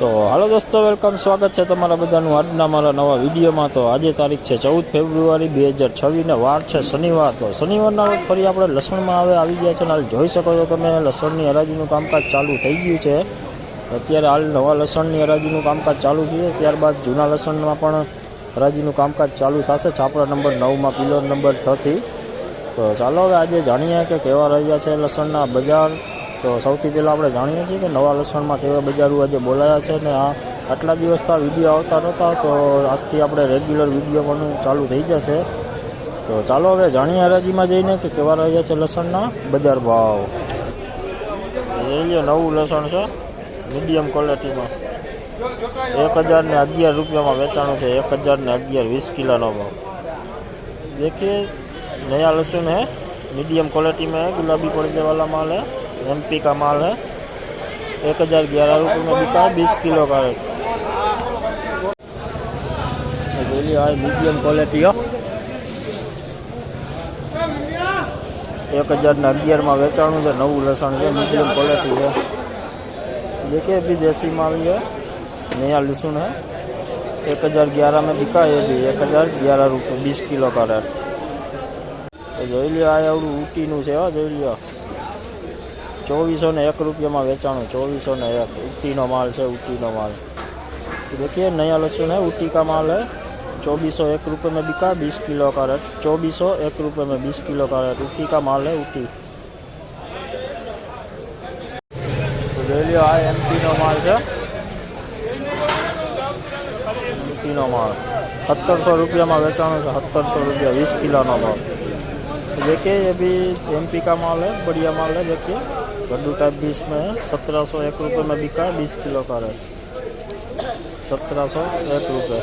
તો હાલો દોસ્તો, વેલકમ, સ્વાગત છે તમારા બધાનું આજના મારા નવા વિડીયોમાં। તો આજે તારીખ છે 14 ફેબ્રુઆરી 2026 ને વાર છે શનિવાર। તો શનિવારના રોજ ફરી આપણે લસણમાં આવી ગયા છે ને હાલ જોઈ શકો છો તમે લસણની હરાજીનું કામકાજ ચાલુ થઈ ગયું છે। અત્યારે હાલ નવા લસણની હરાજીનું કામકાજ ચાલુ છે, ત્યારબાદ જૂના લસણમાં પણ હરાજીનું કામકાજ ચાલુ થશે છાપરા નંબર 9માં પિલર નંબર 6 થી। તો ચાલો હવે આજે જાણીએ કે કેવા રહ્યા છે લસણના બજાર। તો સૌથી પહેલાં આપણે જાણીએ છીએ કે નવા લસણમાં કેવા બજારો આજે બોલાયા છે ને આટલા દિવસથી આ વિડીયો આવતા નહોતા, તો આજથી આપણે રેગ્યુલર વિડીયો પણ ચાલુ થઈ જશે। તો ચાલો હવે જાણીએ હરાજીમાં જઈને કે કેવા રહ્યા છે લસણના બજાર ભાવ। જોઈ લો, નવું લસણ છે મીડિયમ ક્વોલિટીમાં 1011 રૂપિયામાં વેચાણું છે। 1011 20 કિલોનો भाव। देखिए नया लहसुन है, मीडियम क्वालिटी में है, गुलाबी पर्दे वाला माल है, एमपी का माल है। 1011 रुपये में बिका है 20 किलो का रेट। बोलिए आज मीडियम क्वालिटी हो 1011 में वेचाणु है, नवू लसण है, मीडियम क्वालिटी है। देखिए अभी देसी माल है, नया लहसुन है, 1011 में बिका है, भी 1011 रुपये 20 किलो का रेट। तो જોઈ લો આ આવડું ઊટીનું છે, જોઈ લો 2401 रुपये में वेचाणु, 2401 ऊटी माल है, ऊटी माल। तो देखिए नया लहसुन है, ऊटी का माल है, 2401 रुपये में बिका 20 किलो का रेट। 2401 रुपये में 20 किलो का रेट, ऊटी का माल है, ऊटी। तो જોઈ લો આ एमपी माल है, ऊटी माल 1700 रुपये में वेचाणु है, 1700 रुपया 20 किलो भाव। तो देखिए ये भी एमपी का माल है, बढ़िया माल है। देखिए गड्डू टाइप 20 में है, 1701 रुपये में बिका है 20 किलो का रेट, 1701 रुपये।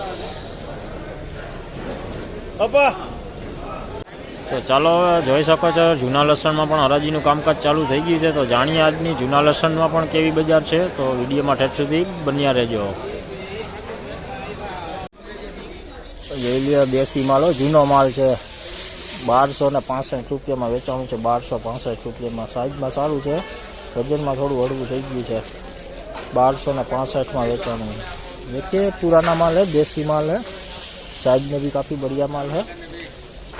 तो ચાલો જોઈ શકો છો જૂના લસણમાં પણ હરાજીનું કામકાજ ચાલુ થઈ ગયું છે। તો જાણીએ આજની જૂના લસણમાં પણ કેવી બજાર છે। તો વિડીયોમાં ઠેઠ સુધી બન્યા રહેજો। જોઈ લો દેશી માલ, જૂનો માલ છે, 1265 રૂપિયામાં વેચાણું છે, 1265 રૂપિયામાં। સાઇઝમાં સારું છે, વજનમાં થોડું હળવું થઈ ગયું છે, 1265 વેચાणु है। देखिए पुराना माल है, देसी माल है, साइज में भी काफ़ी बढ़िया माल है।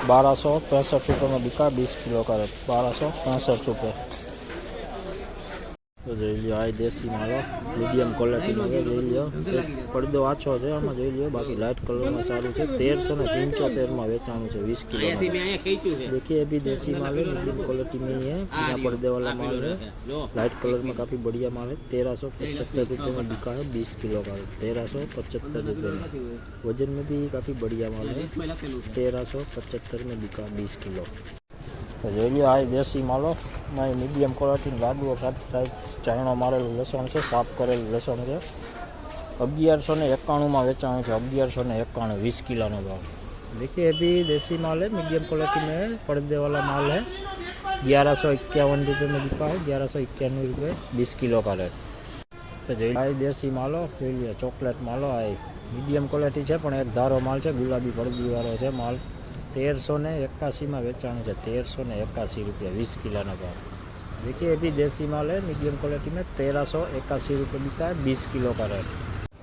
1265 रुपये में बिका 20 किलो का रेट, 1265 रुपये। तो જોઈ લો આ દેશી માલ મીડિયમ ક્વોલિટીમાં છે, જોઈ લો પડદો આછો છે આમાં, જોઈ લો બાકી લાઇટ કલરમાં સારું છે। 1375 में વેચાણું છે 20 किलो। देखिए अभी देसी माल है, मीडियम क्वालिटी में ही है, बिना पर्दे वाला माल है, लाइट कलर में काफ़ी बढ़िया माल है। 1375 रुपये में बिका है 20 किलो का, 1375 रुपये में। वजन में भी काफ़ी बढ़िया माल है, 1375 में बिका 20 किलो। तो જોઈ લો આ દેશી માલો મીડિયમ ક્વોલિટી લાડુઓ ટાઈપ ચાયણો મારેલું લસણ છે, સાફ કરેલું લસણ છે। 1191 में વેચાણું છે, 1191 20 किलो भाव। देखिए अभी देसी माल है, मीडियम क्वालिटी में है, पर्दे वाला माल है, 1151 रुपये में बिका है, 1191 रुपये 20 किलो का रेट। तो જોઈ લો દેશી માલો, જોઈ લો ચોકલેટ માલો આ मीडियम क्वालिटी है, પણ એક ધારો માલ છે, ગુલાબી પડદી વાળો છે माल। 1381 में वेचाणु है, 1381 रुपया 20 किलो भाव। देखिए अभी देसी माल है, मीडियम क्वालिटी में 1381 रुपये बिका है 20 किलो का रेट।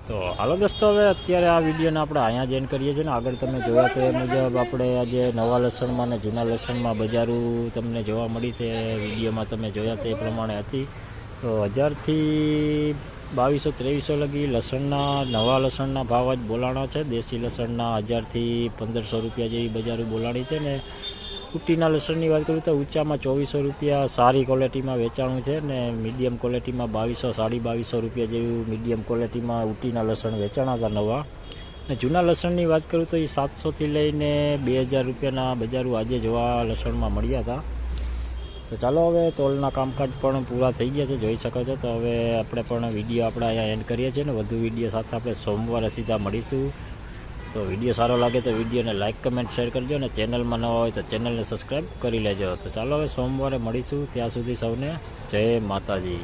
तो हालो दोस्तों હવે અત્યારે આ વિડીયોને આપણે અહીંયા જ એન્ડ કરીએ છીએ ને આગળ તમે જોયા તે મુજબ આપણે આજે નવા લસણમાં ને જૂના લસણમાં બજારો તમને જોવા મળી તે વિડીયોમાં તમે જોયા તે પ્રમાણે હતી। તો 1000થી 2200-2300 લગી લસણના નવા લસણના ભાવ જ બોલાણા છે। દેશી લસણના 1000થી 1500 રૂપિયા જેવી બજારો બોલાણી છે ને ઊટીના લસણની વાત કરું તો ઊંચામાં 2400 રૂપિયા સારી ક્વોલિટીમાં વેચાણું છે ને મીડિયમ ક્વોલિટીમાં 2200-2250 રૂપિયા જેવું મીડિયમ ક્વોલિટીમાં ઊટીના લસણ વેચાણા હતા નવા। ને જૂના લસણની વાત કરું તો એ 700થી લઈને 2000 રૂપિયાના બજારો આજે જોવા લસણમાં મળ્યા હતા। તો ચાલો હવે તોલના કામકાજ પણ પૂરા થઈ ગયા છે, જોઈ શકો છો। તો હવે આપણે પણ વિડીયો આપણે અહીંયા એન્ડ કરીએ છીએ ને વધુ વિડીયો સાથે આપણે સોમવારે સીધા મળીશું। તો વિડીયો સારો લાગે તો વિડીયોને લાઇક કમેન્ટ શેર કરજો ને ચેનલમાં નવા હોય તો ચેનલને સબસ્ક્રાઈબ કરી લેજો। તો ચાલો હવે સોમવારે મળીશું, ત્યાં સુધી સૌને જય માતાજી।